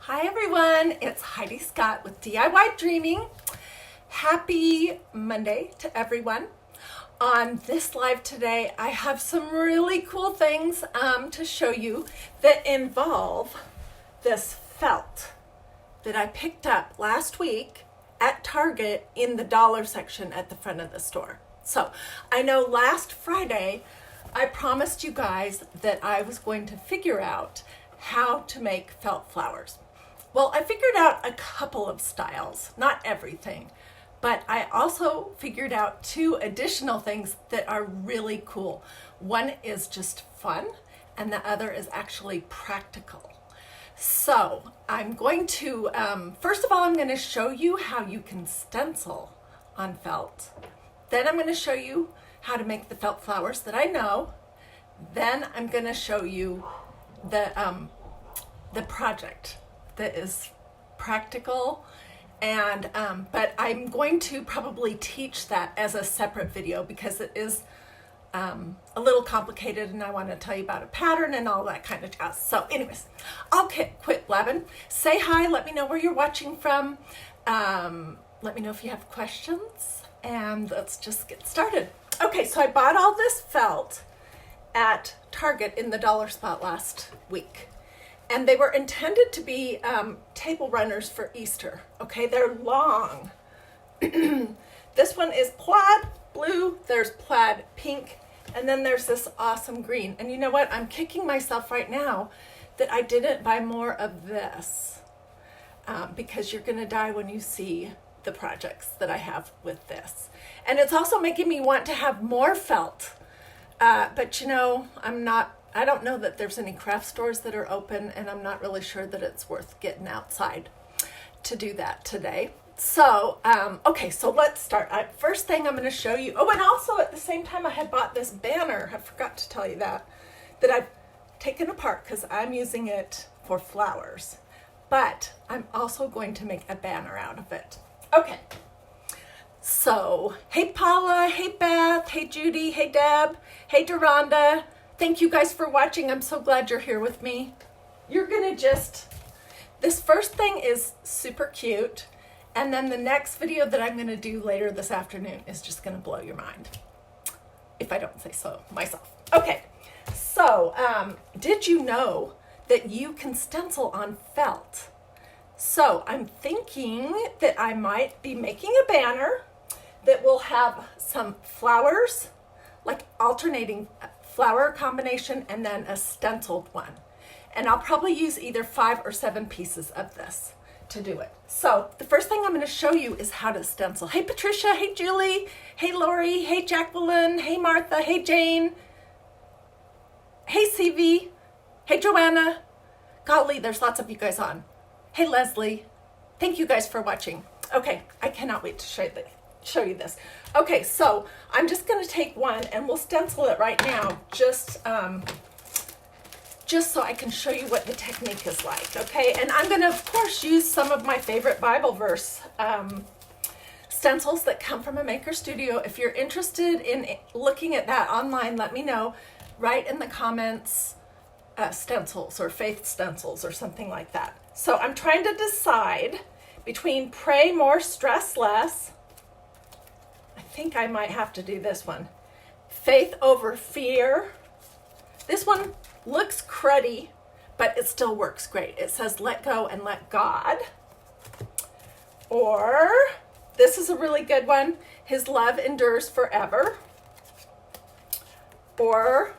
Hi everyone, it's Hiedi Scott with DIY Happy Monday to everyone. On this live today, I have some really cool things to show you that involve this felt that I picked up last week at Target in the dollar section at the front of the store. So I know last Friday, I promised you guys that I was going to figure out how to make felt flowers. Well, I figured out a couple of styles, not everything, but I also figured out two additional things that are really cool. One is just fun, and the other is actually practical. So I'm going to, first of all, I'm going to show you how you can stencil on felt. Then I'm going to show you how to make the felt flowers that I know. Then I'm going to show you the project that is practical, and but I'm going to probably teach that as a separate video because it is a little complicated, and I want to tell you about a pattern and all that kind of jazz. So anyways, I'll quit blabbing. Say hi, let me know where you're watching from, let me know if you have questions, and let's just get started. Okay, so I bought all this felt at Target in the dollar spot last week. And they were intended to be table runners for Easter. Okay, they're long. This one is plaid blue, there's plaid pink, and then there's this awesome green. And you know what? I'm kicking myself right now that I didn't buy more of this because you're gonna die when you see the projects that I have with this. And it's also making me want to have more felt. But you know, I don't know that there's any craft stores that are open, and I'm not really sure that it's worth getting outside to do that today. So, okay, so let's start. First thing I'm going to show you, oh, and also at the same time I had bought this banner, I forgot to tell you that I've taken apart because I'm using it for flowers, but I'm also going to make a banner out of it. Okay, so, hey Paula, hey Beth, hey Judy, hey Deb, hey Deronda. Thank you guys for watching. I'm so glad you're here with me. You're gonna this first thing is super cute, and then the next video that I'm gonna do later this afternoon is just gonna blow your mind, if I don't say so myself. Okay, so did you know that you can stencil on felt? So I'm thinking that I might be making a banner that will have some flowers, like alternating flower combination, and then a stenciled one. And I'll probably use either 5 or 7 pieces of this to do it. So the first thing I'm going to show you is how to stencil. Hey Patricia, hey Julie, hey Lori, hey Jacqueline, hey Martha, hey Jane, hey CV, hey Joanna. Golly, there's lots of you guys on. Hey Leslie, thank you guys for watching. Okay, I cannot wait to show you this. Okay, so I'm just going to take one and we'll stencil it right now, just so I can show you what the technique is like. Okay, and I'm going to of course use some of my favorite Bible verse stencils that come from a maker studio. If you're interested in looking at that online, let me know. Write in the comments stencils or faith stencils or something like that. So I'm trying to decide between pray more, stress less. I think I might have to do this one. Faith over fear. This one looks cruddy, but it still works great. It says let go and let God. Or this is a really good one. His love endures forever. Or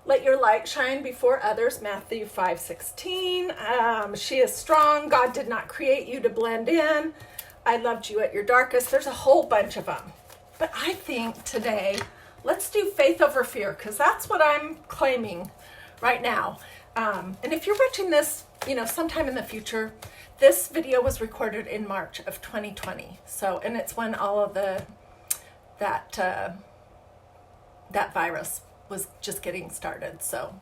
let your light shine before others, Matthew 5:16. She is strong. God did not create you to blend in. I loved you at your darkest. There's a whole bunch of them. But I think today, let's do faith over fear, because that's what I'm claiming right now. And if you're watching this, you know, sometime in the future, this video was recorded in March of 2020. So, and it's when all of that virus was just getting started. So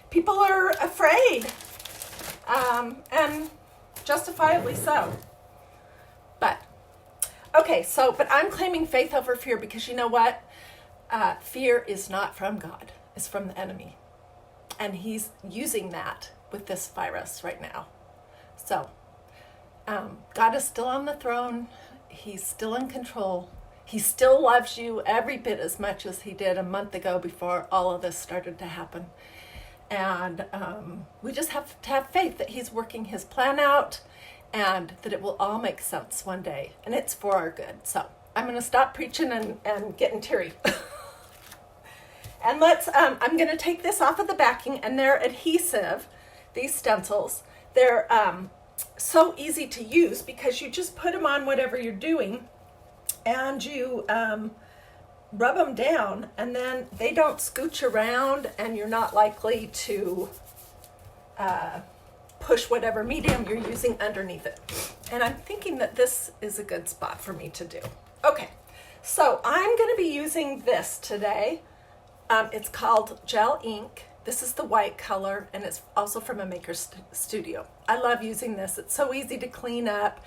people are afraid, and justifiably so. But, okay, so, but I'm claiming faith over fear because you know what? Fear is not from God. It's from the enemy. And he's using that with this virus right now. So God is still on the throne. He's still in control. He still loves you every bit as much as he did a month ago before all of this started to happen. And we just have to have faith that he's working his plan out and that it will all make sense one day. And it's for our good. So I'm going to stop preaching and getting teary. And I'm going to take this off of the backing, and they're adhesive, these stencils. They're so easy to use because you just put them on whatever you're doing and you rub them down, and then they don't scooch around, and you're not likely to push whatever medium you're using underneath it. And I'm thinking that this is a good spot for me to do. Okay, so I'm going to be using this today. It's called gel ink. This is the white color, and it's also from a maker's studio. I love using this. It's so easy to clean up.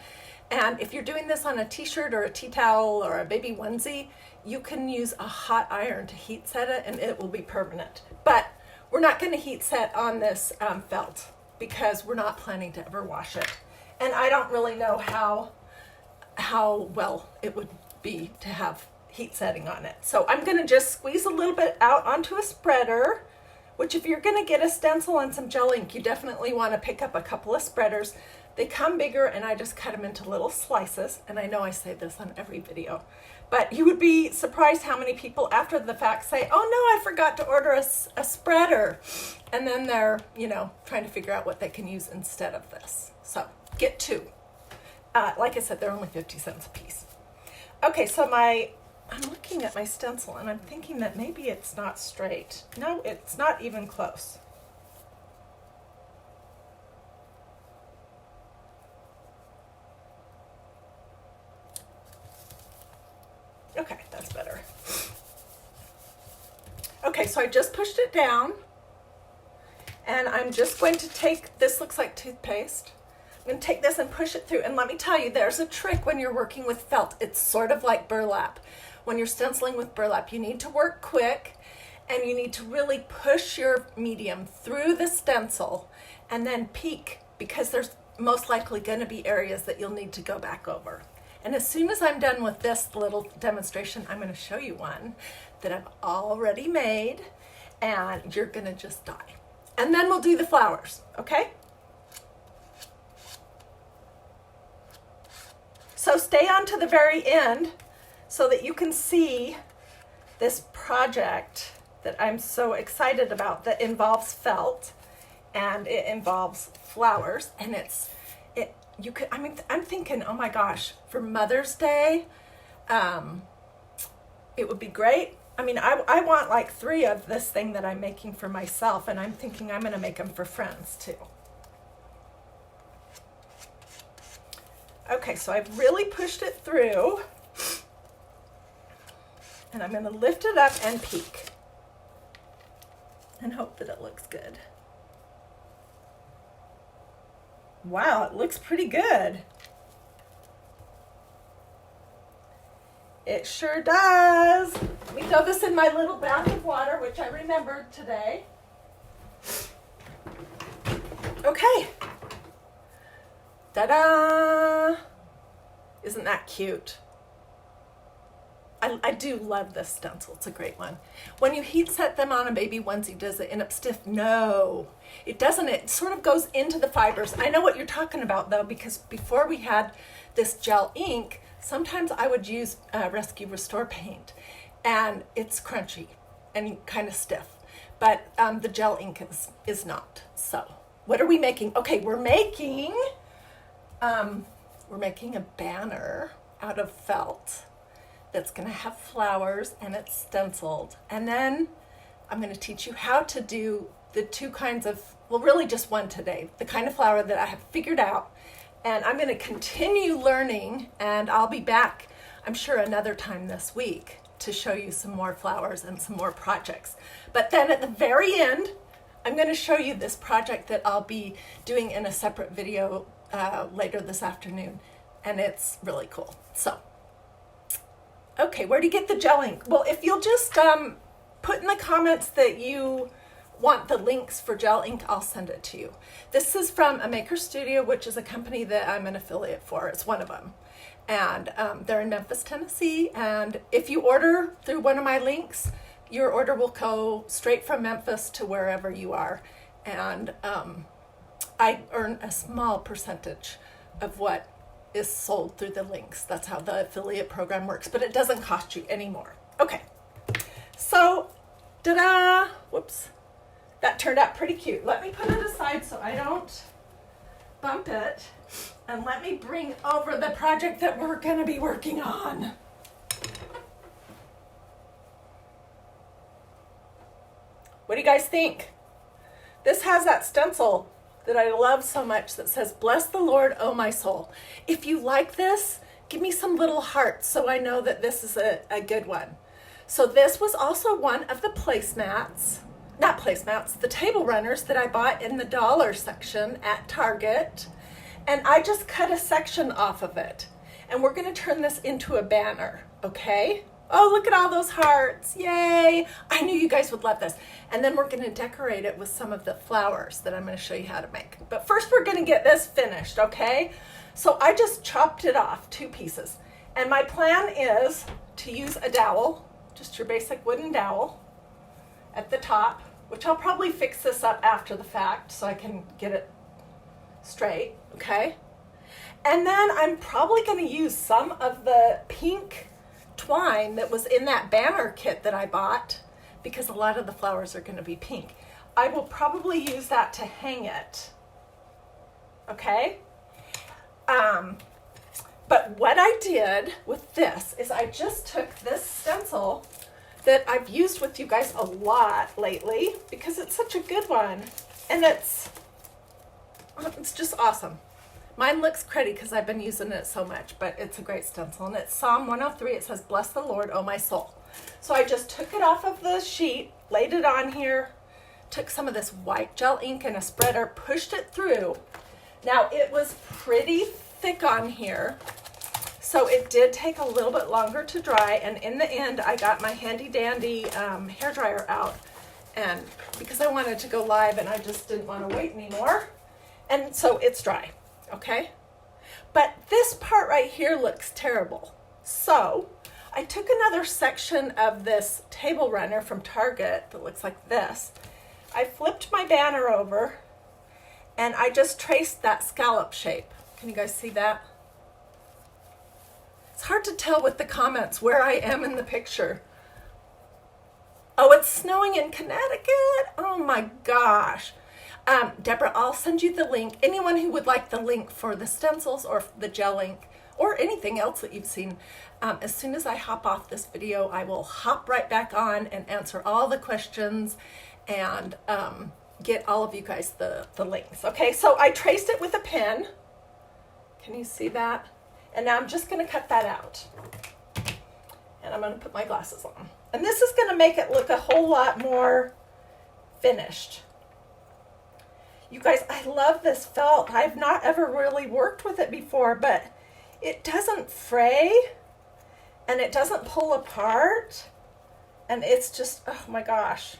And if you're doing this on a t-shirt or a tea towel or a baby onesie, you can use a hot iron to heat set it, and it will be permanent. But we're not going to heat set on this felt because we're not planning to ever wash it. And I don't really know how well it would be to have heat setting on it. So I'm going to just squeeze a little bit out onto a spreader, which if you're going to get a stencil and some gel ink, you definitely want to pick up a couple of spreaders. They come bigger, and I just cut them into little slices. And I know I say this on every video, but you would be surprised how many people after the fact say, oh no, I forgot to order a spreader. And then they're, trying to figure out what they can use instead of this. So get two. Like I said, they're only 50 cents a piece. Okay, so I'm looking at my stencil, and I'm thinking that maybe it's not straight. No, it's not even close. Okay, that's better. Okay, so I just pushed it down, and I'm just going to take, this looks like toothpaste. I'm going to take this and push it through, and let me tell you, there's a trick when you're working with felt. It's sort of like burlap. When you're stenciling with burlap, you need to work quick, and you need to really push your medium through the stencil and then peek, because there's most likely going to be areas that you'll need to go back over. And as soon as I'm done with this little demonstration, I'm going to show you one that I've already made, and you're going to just die. And then we'll do the flowers, okay? So stay on to the very end so that you can see this project that I'm so excited about that involves felt and it involves flowers, and I'm thinking, oh my gosh, for Mother's Day, it would be great. I want like 3 of this thing that I'm making for myself, and I'm thinking I'm going to make them for friends too. Okay, so I've really pushed it through, and I'm going to lift it up and peek and hope that it looks good. Wow, it looks pretty good. It sure does. Let me throw this in my little bath of water, which I remembered today. Okay. Ta-da! Isn't that cute? I do love this stencil. It's a great one. When you heat set them on a baby onesie, does it end up stiff? No, it doesn't. It sort of goes into the fibers. I know what you're talking about, though, because before we had this gel ink, sometimes I would use Rescue Restore paint, and it's crunchy and kind of stiff. But the gel ink is not. So what are we making? Okay, we're making a banner out of felt that's going to have flowers, and it's stenciled. And then I'm going to teach you how to do the 2 kinds of, well, really just one today, the kind of flower that I have figured out. And I'm going to continue learning, and I'll be back, I'm sure, another time this week to show you some more flowers and some more projects. But then at the very end, I'm going to show you this project that I'll be doing in a separate video later this afternoon, and it's really cool. So, okay, where do you get the gel ink? Well, if you'll just put in the comments that you want the links for gel ink, I'll send it to you. This is from a Maker Studio, which is a company that I'm an affiliate for. It's one of them. And they're in Memphis, Tennessee. And if you order through one of my links, your order will go straight from Memphis to wherever you are. And I earn a small percentage of what is sold through the links. That's how the affiliate program works, but it doesn't cost you any more. Okay, so ta-da! Whoops. That turned out pretty cute. Let me put it aside so I don't bump it. And let me bring over the project that we're going to be working on. What do you guys think? This has that stencil that I love so much that says, "Bless the Lord, oh my soul." If you like this, give me some little hearts so I know that this is a good one. So this was also one of the placemats. Not placemats, the table runners that I bought in the dollar section at Target. And I just cut a section off of it. And we're going to turn this into a banner, okay? Oh, look at all those hearts. Yay. I knew you guys would love this. And then we're going to decorate it with some of the flowers that I'm going to show you how to make. But first we're going to get this finished, okay? So I just chopped it off 2 pieces. And my plan is to use a dowel, just your basic wooden dowel at the top, which I'll probably fix this up after the fact so I can get it straight, okay? And then I'm probably going to use some of the pink twine that was in that banner kit that I bought, because a lot of the flowers are going to be pink. I will probably use that to hang it, okay? But what I did with this is I just took this stencil that I've used with you guys a lot lately because it's such a good one, and it's just awesome. Mine looks cruddy because I've been using it so much, but it's a great stencil, and it's Psalm 103. It says, "Bless the Lord, oh my soul." So I just took it off of the sheet, laid it on here, took some of this white gel ink in a spreader, pushed it through. Now it was pretty thick on here, so it did take a little bit longer to dry, and in the end I got my handy dandy hairdryer out, and because I wanted to go live and I just didn't want to wait anymore, and so it's dry, okay? But this part right here looks terrible. So I took another section of this table runner from Target that looks like this. I flipped my banner over and I just traced that scallop shape. Can you guys see that? It's hard to tell with the comments where I am in the picture. Oh, it's snowing in Connecticut. Oh my gosh. Deborah, I'll send you the link. Anyone who would like the link for the stencils or the gel ink or anything else that you've seen, as soon as I hop off this video, I will hop right back on and answer all the questions and get all of you guys the links. Okay, so I traced it with a pen. Can you see that? And now I'm just going to cut that out. And I'm going to put my glasses on. And this is going to make it look a whole lot more finished. You guys, I love this felt. I've not ever really worked with it before, but it doesn't fray and it doesn't pull apart. And it's just, oh my gosh.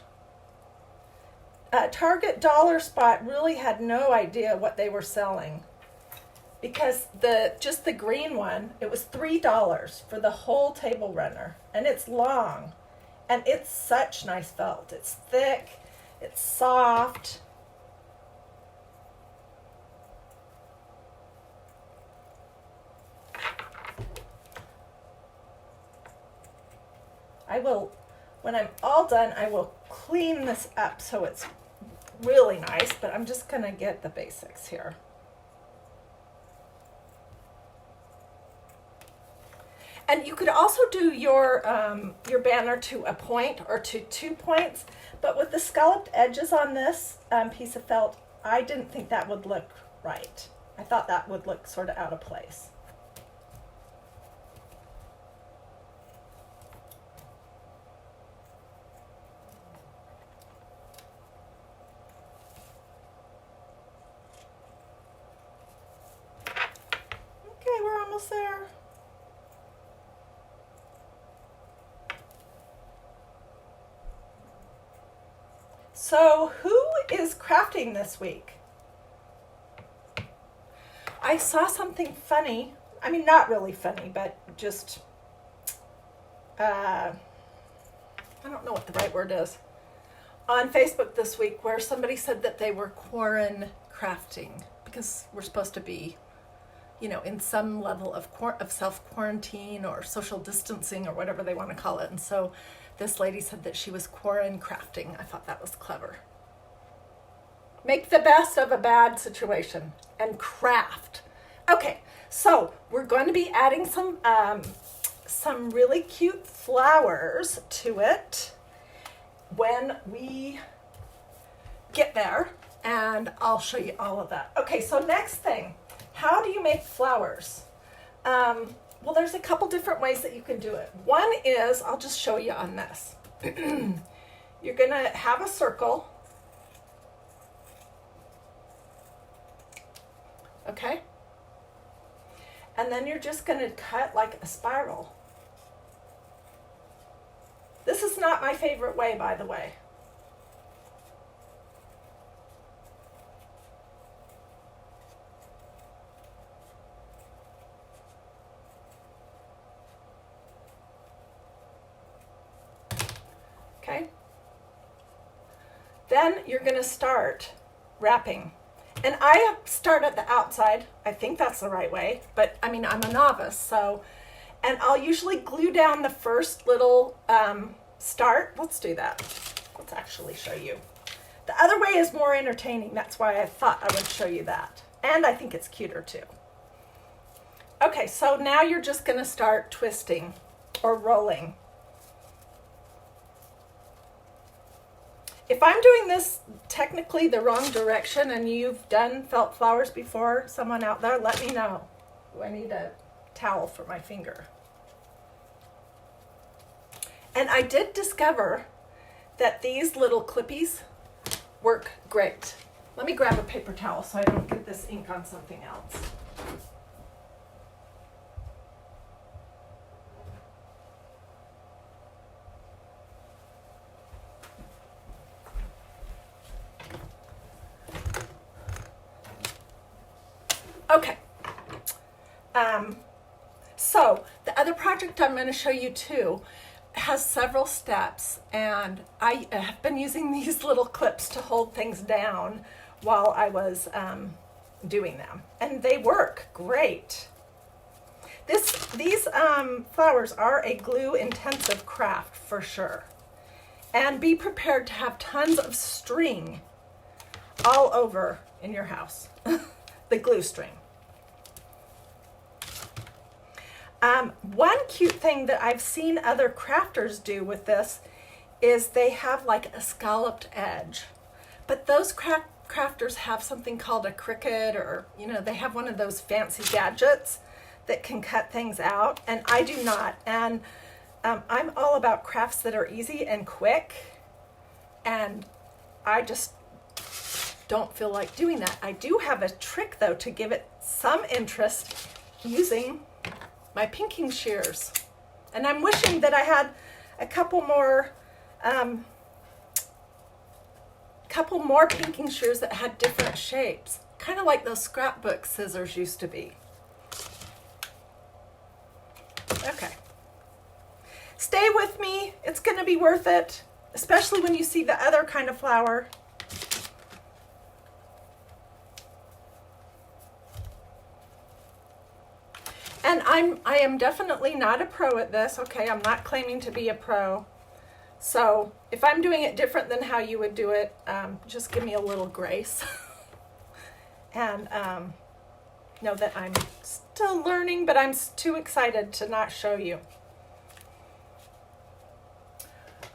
Target Dollar Spot really had no idea what they were selling, because just the green one, it was $3 for the whole table runner, and it's long, and it's such nice felt. It's thick, it's soft. When I'm all done, I will clean this up so it's really nice, but I'm just gonna get the basics here. And you could also do your banner to a point or to 2 points, but with the scalloped edges on this piece of felt, I didn't think that would look right. I thought that would look sort of out of place. Okay, we're almost there. So who is crafting this week? I saw something funny. I mean, not really funny, but just, I don't know what the right word is, on Facebook this week, where somebody said that they were quarantine crafting because we're supposed to be, you know, in some level of self-quarantine or social distancing or whatever they want to call it. And so this lady said that she was quarantine crafting. I thought that was clever. Make the best of a bad situation and craft. Okay, so we're going to be adding some really cute flowers to it when we get there, and I'll show you all of that. Okay, so next thing, how do you make flowers? Well, there's a couple different ways that you can do it. One is, I'll just show you on this. You're gonna have a circle, okay? And then you're just gonna cut like a spiral. This is not my favorite way, by the way. Okay? Then you're going to start wrapping. And I start at the outside. I think that's the right way, but I mean, I'm a novice, so, and I'll usually glue down the first little start. Let's do that. Let's actually show you. The other way is more entertaining. That's why I thought I would show you that. And I think it's cuter too. Okay, so now you're just going to start twisting or rolling. If I'm doing this technically the wrong direction and you've done felt flowers before, someone out there, let me know. I need a towel for my finger. And I did discover that these little clippies work great. Let me grab a paper towel so I don't get this ink on something else. Okay, so the other project I'm going to show you too has several steps, and I have been using these little clips to hold things down while I was doing them, and they work great. These flowers are a glue intensive craft for sure, and be prepared to have tons of string all over in your house. The glue string. One cute thing that I've seen other crafters do with this is they have like a scalloped edge, but those crafters have something called a Cricut, or, you know, they have one of those fancy gadgets that can cut things out, and I do not. And I'm all about crafts that are easy and quick, and I just don't feel like doing that. I do have a trick though to give it some interest using my pinking shears, and I'm wishing that I had a couple more pinking shears that had different shapes, kind of like those scrapbook scissors used to be. Okay, stay with me, it's going to be worth it, especially when you see the other kind of flower. And I am definitely not a pro at this, okay? I'm not claiming to be a pro. So if I'm doing it different than how you would do it, just give me a little grace. And know that I'm still learning, but I'm too excited to not show you.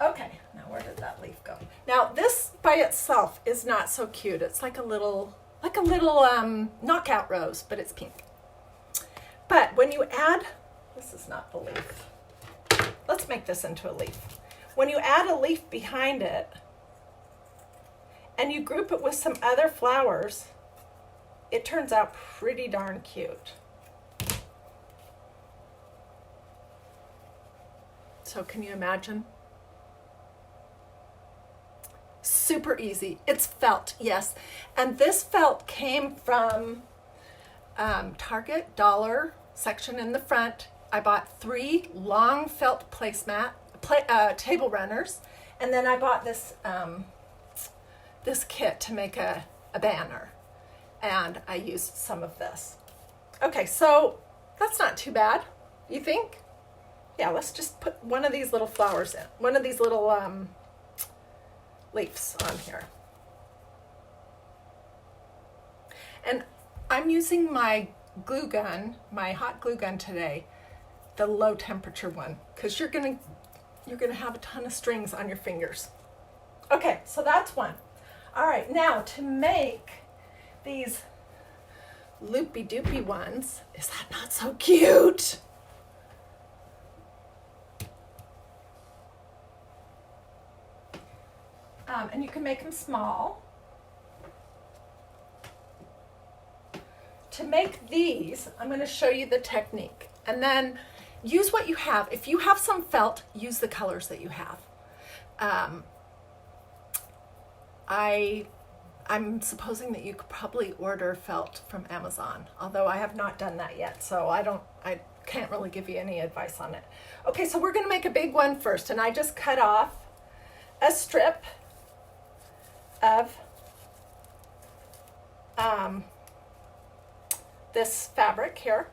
Okay, now where did that leaf go? Now this by itself is not so cute. It's like a little knockout rose, but it's pink. But when you add, this is not the leaf. Let's make this into a leaf. When you add a leaf behind it and you group it with some other flowers, it turns out pretty darn cute. So can you imagine? super easy. It's felt, yes. And this felt came from Target dollar section in the front. I bought 3 long felt table runners, and then I bought this this kit to make a banner, and I used some of this. Okay, so that's not too bad, you think? Yeah, let's just put one of these little flowers in, one of these little leaves on here. And I'm using my glue gun, my hot glue gun today, the low temperature one, because you're gonna have a ton of strings on your fingers. Okay, so that's one. All right, now to make these loopy doopy ones, is that not so cute? And you can make them small. To make these, I'm going to show you the technique, and then use what you have. If you have some felt, use the colors that you have. I'm supposing that you could probably order felt from Amazon, although I have not done that yet, so I can't really give you any advice on it. Okay, so we're going to make a big one first, and I just cut off a strip of this fabric here,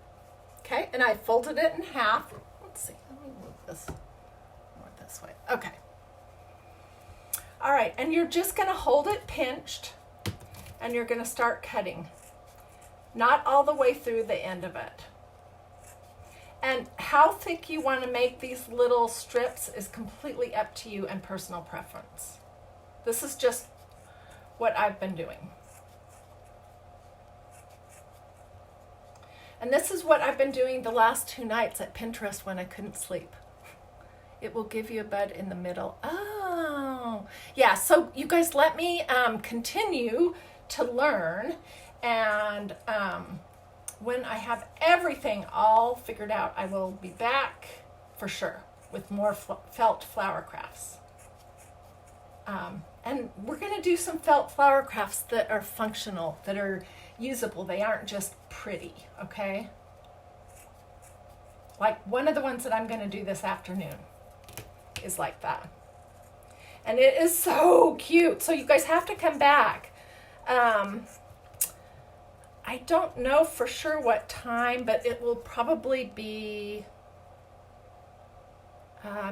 okay, and I folded it in half. Let's see, let me move this more this way. Okay. All right, and you're just gonna hold it pinched, and you're gonna start cutting, not all the way through the end of it. And how thick you want to make these little strips is completely up to you and personal preference. This is just what I've been doing. And this is what I've been doing the last 2 nights at Pinterest when I couldn't sleep. It will give you a bud in the middle. Oh, yeah, so you guys let me continue to learn, and when I have everything all figured out, I will be back for sure with more felt flower crafts. And we're going to do some felt flower crafts that are functional, that are usable. They aren't just pretty, okay? Like one of the ones that I'm going to do this afternoon is like that. And it is so cute. So you guys have to come back. I don't know for sure what time, but it will probably be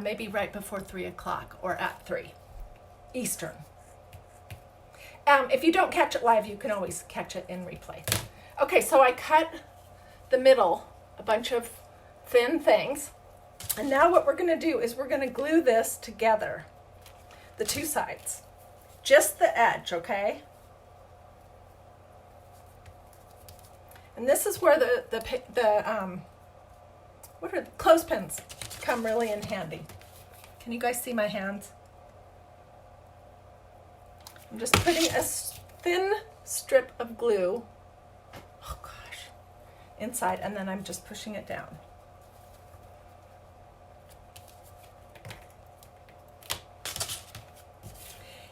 maybe right before 3 o'clock or at 3 Eastern. If you don't catch it live, you can always catch it in replay. Okay, so I cut the middle, a bunch of thin things. And now what we're going to do is we're going to glue this together, the 2 sides, just the edge, okay? And this is where the clothespins come really in handy. Can you guys see my hands? I'm just putting a thin strip of glue, oh gosh, inside, and then I'm just pushing it down.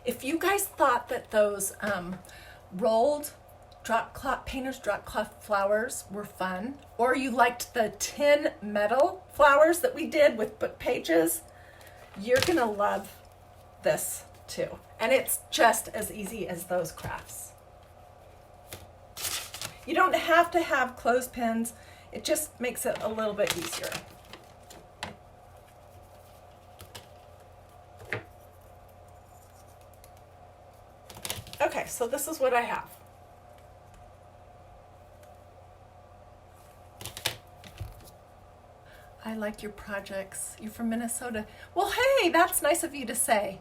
If you guys thought that those rolled painter's drop cloth flowers were fun, or you liked the tin metal flowers that we did with book pages, you're gonna love this too. And it's just as easy as those crafts. You don't have to have clothespins. It just makes it a little bit easier. Okay, so this is what I have. I like your projects. You're from Minnesota. Well, hey, that's nice of you to say.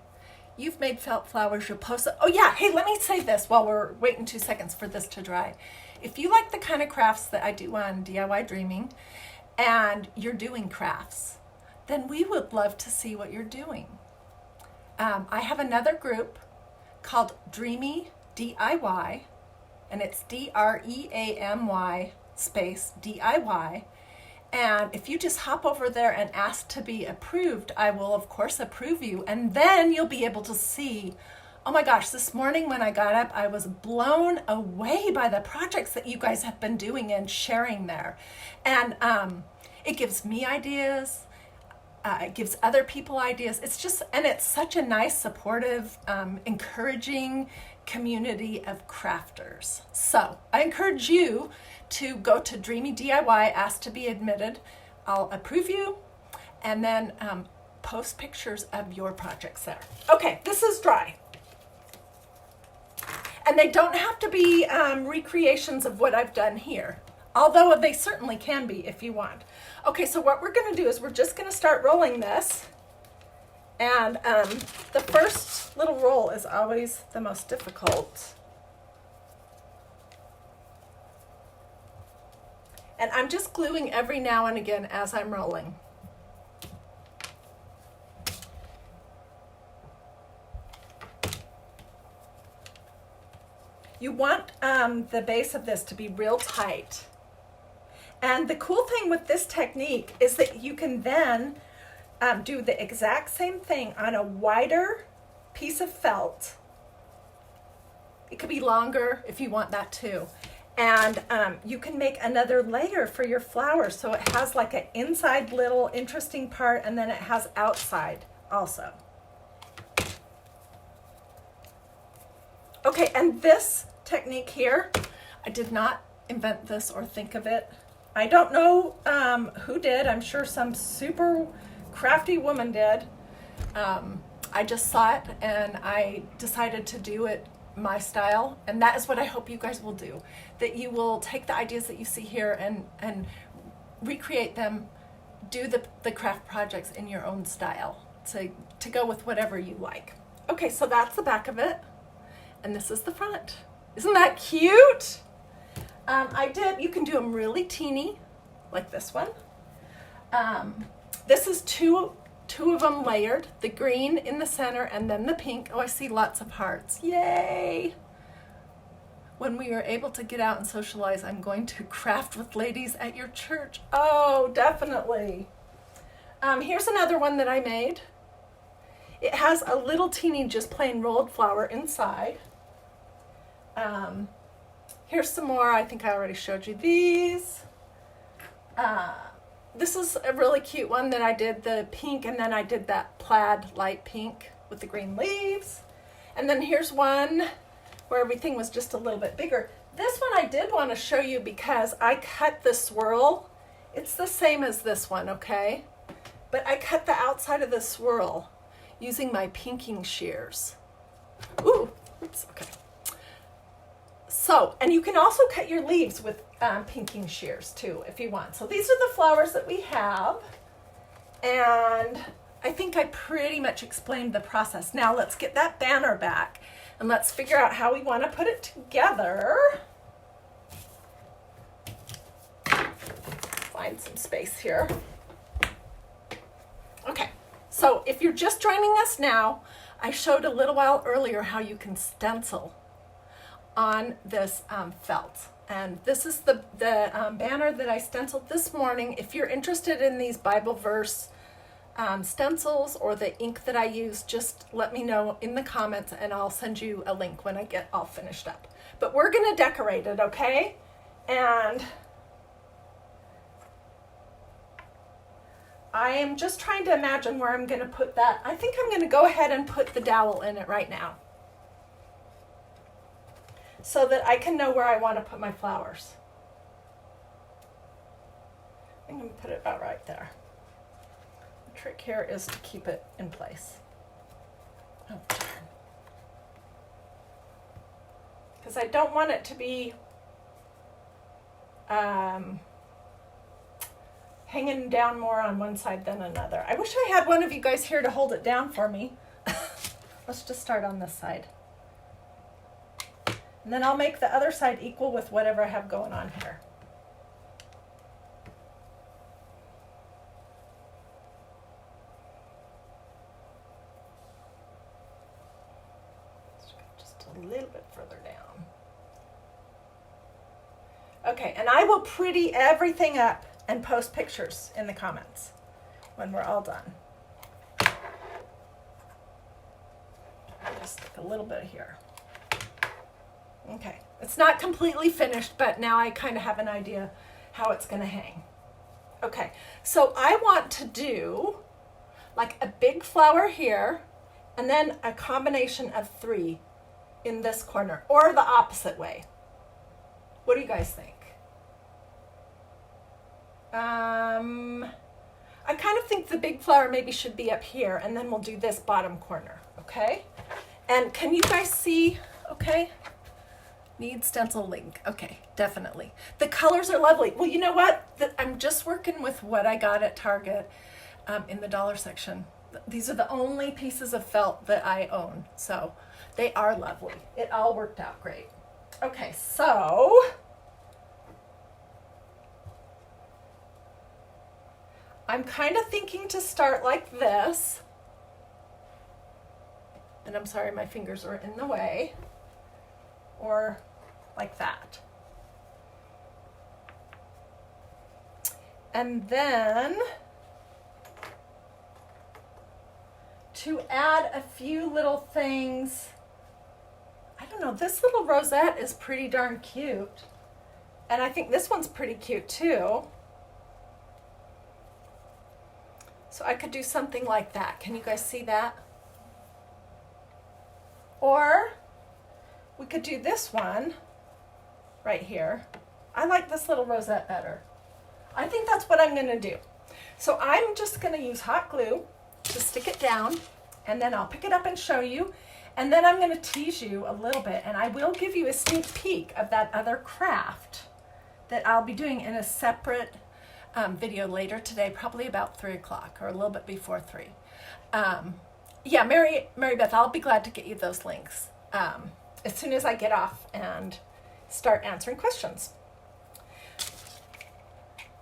You've made felt flowers, you'll post it. Oh yeah, hey, let me say this while we're waiting 2 seconds for this to dry. If you like the kind of crafts that I do on DiyDreaming and you're doing crafts, then we would love to see what you're doing. I have another group called Dreamy DIY, and it's DREAMY space DIY. And if you just hop over there and ask to be approved, I will of course approve you, and then you'll be able to see Oh my gosh, this morning when I got up, I was blown away by the projects that you guys have been doing and sharing there. And it gives me ideas. It gives other people ideas. And it's such a nice, supportive, encouraging community of crafters. So I encourage you to go to Dreamy DIY, ask to be admitted. I'll approve you, and then post pictures of your projects there. Okay, this is dry. And they don't have to be recreations of what I've done here, although they certainly can be if you want. Okay, so what we're going to do is we're just going to start rolling this. And the first little roll is always the most difficult. And I'm just gluing every now and again as I'm rolling. You want the base of this to be real tight. And the cool thing with this technique is that you can then do the exact same thing on a wider piece of felt. It could be longer if you want that too. And you can make another layer for your flower, so it has like an inside little interesting part, and then it has outside also. Okay, and this technique here, I did not invent this or think of it. I don't know who did. I'm sure some super crafty woman did. I just saw it and I decided to do it my style, and that is what I hope you guys will do, that you will take the ideas that you see here and recreate them, do the craft projects in your own style to go with whatever you like. Okay, so that's the back of it, and this is the front. Isn't that cute? You can do them really teeny, like this one. This is two of them layered, the green in the center and then the pink. Oh, I see lots of hearts. Yay! When we are able to get out and socialize, I'm going to craft with ladies at your church. Oh, definitely. Here's another one that I made. It has a little teeny just plain rolled flower inside. Here's some more. I think I already showed you these. This is a really cute one that I did the pink, and then I did that plaid light pink with the green leaves. And then here's one where everything was just a little bit bigger. This one I did want to show you because I cut the swirl. It's the same as this one, okay? But I cut the outside of the swirl using my pinking shears. Ooh, oops, okay. So, and you can also cut your leaves with pinking shears too, if you want. So these are the flowers that we have. And I think I pretty much explained the process. Now let's get that banner back and let's figure out how we want to put it together. Find some space here. Okay, so if you're just joining us now, I showed a little while earlier how you can stencil on this felt. And this is the banner that I stenciled this morning. If you're interested in these Bible verse stencils or the ink that I use, just let me know in the comments and I'll send you a link when I get all finished up. But we're gonna decorate it, okay? And I am just trying to imagine where I'm gonna put that. I think I'm gonna go ahead and put the dowel in it right now, so that I can know where I want to put my flowers. I'm going to put it about right there. The trick here is to keep it in place. Oh, darn. Because I don't want it to be hanging down more on one side than another. I wish I had one of you guys here to hold it down for me. Let's just start on this side. And then I'll make the other side equal with whatever I have going on here. Just a little bit further down. Okay, and I will pretty everything up and post pictures in the comments when we're all done. just stick a little bit here. Okay, it's not completely finished, but now I kind of have an idea how it's going to hang. Okay, so I want to do like a big flower here and then a combination of 3 in this corner, or the opposite way. What do you guys think? I kind of think the big flower maybe should be up here, and then we'll do this bottom corner, okay? And can you guys see, okay? Need stencil link. Okay, definitely. The colors are lovely. Well, you know what? I'm just working with what I got at Target in the dollar section. These are the only pieces of felt that I own, so they are lovely. It all worked out great. Okay, so I'm kind of thinking to start like this. And I'm sorry, my fingers are in the way. Or like that. And then to add a few little things, I don't know, this little rosette is pretty darn cute. And I think this one's pretty cute too. So I could do something like that. Can you guys see that? Or we could do this one right here. I like this little rosette better. I think that's what I'm gonna do. So I'm just gonna use hot glue to stick it down, and then I'll pick it up and show you, and then I'm gonna tease you a little bit, and I will give you a sneak peek of that other craft that I'll be doing in a separate video later today, probably about 3 o'clock or a little bit before 3. Yeah, Mary Beth, I'll be glad to get you those links as soon as I get off and start answering questions.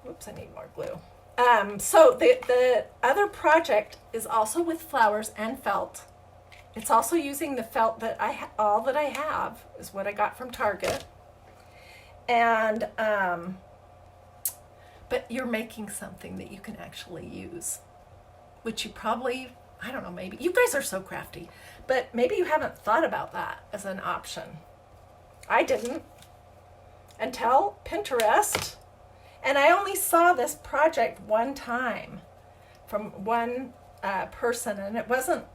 Oops, I need more glue. So the other project is also with flowers and felt. It's also using the felt that all that I have is what I got from Target. And but you're making something that you can actually use, which you probably, I don't know, maybe you guys are so crafty, but maybe you haven't thought about that as an option. I didn't until Pinterest, and I only saw this project one time from one person, and it wasn't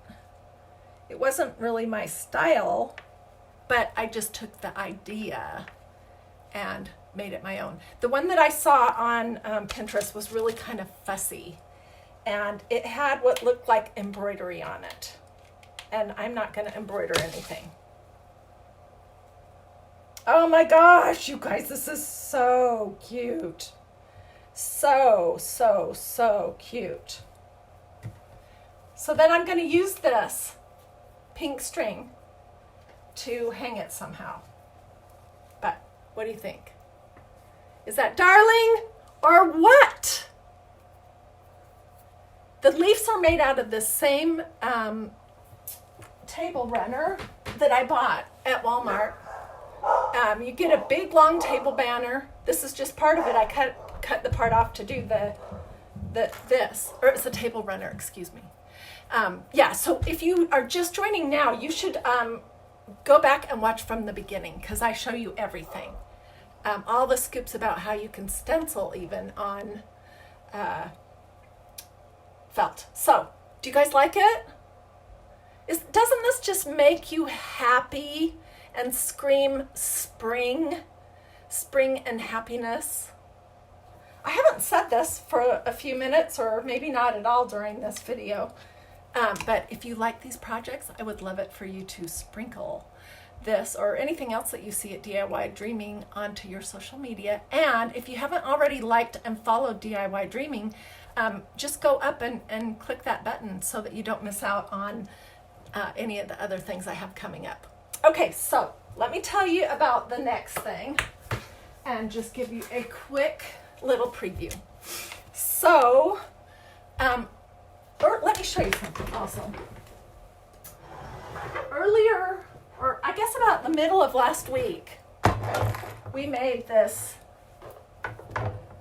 really my style, but I just took the idea and made it my own. The one that I saw on Pinterest was really kind of fussy, and it had what looked like embroidery on it, and I'm not going to embroider anything. Oh my gosh, you guys, this is so cute. So cute. So then I'm going to use this pink string to hang it somehow. But what do you think? Is that darling or what? The leaves are made out of the same table runner that I bought at Walmart. You get a big long table banner. This is just part of it. I cut the part off to do this, or it's a table runner, excuse me. Yeah, so if you are just joining now, you should go back and watch from the beginning, because I show you everything. All the scoops about how you can stencil even on felt. So, do you guys like it? Doesn't this just make you happy and scream spring and happiness? I haven't said this for a few minutes, or maybe not at all during this video, but if you like these projects, I would love it for you to sprinkle this or anything else that you see at DIY Dreaming onto your social media. And if you haven't already liked and followed DIY Dreaming, just go up and click that button so that you don't miss out on any of the other things I have coming up. Okay, so let me tell you about the next thing and just give you a quick little preview. So, or let me show you something also. Earlier, or I guess about the middle of last week, we made this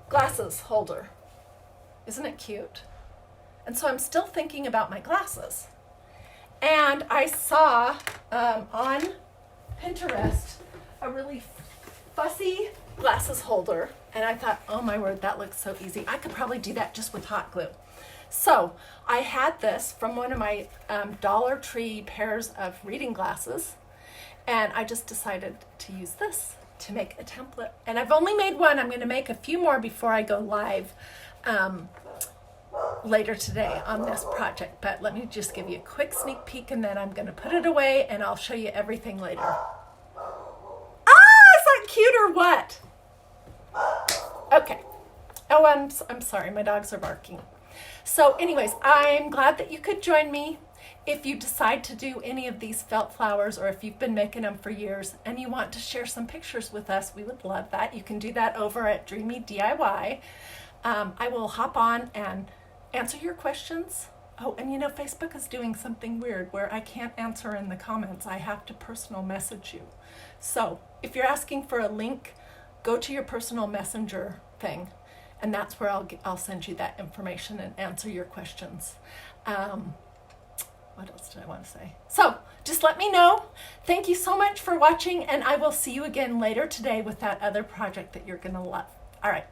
glasses holder. Isn't it cute? And so I'm still thinking about my glasses. And I saw on Pinterest a really fussy glasses holder, and I thought, oh my word, that looks so easy. I could probably do that just with hot glue. So I had this from one of my Dollar Tree pairs of reading glasses, and I just decided to use this to make a template. And I've only made one. I'm going to make a few more before I go live later today on this project. But let me just give you a quick sneak peek, and then I'm going to put it away and I'll show you everything later. Ah, is that cute or what? Okay. Oh, I'm sorry. My dogs are barking. So anyways, I'm glad that you could join me. If you decide to do any of these felt flowers, or if you've been making them for years and you want to share some pictures with us, we would love that. You can do that over at Dreamy DIY. I will hop on and answer your questions. Oh, and you know, Facebook is doing something weird where I can't answer in the comments. I have to personal message you. So if you're asking for a link, go to your personal messenger thing, and that's where I'll send you that information and answer your questions. What else did I want to say? So just let me know. Thank you so much for watching, and I will see you again later today with that other project that you're going to love. All right.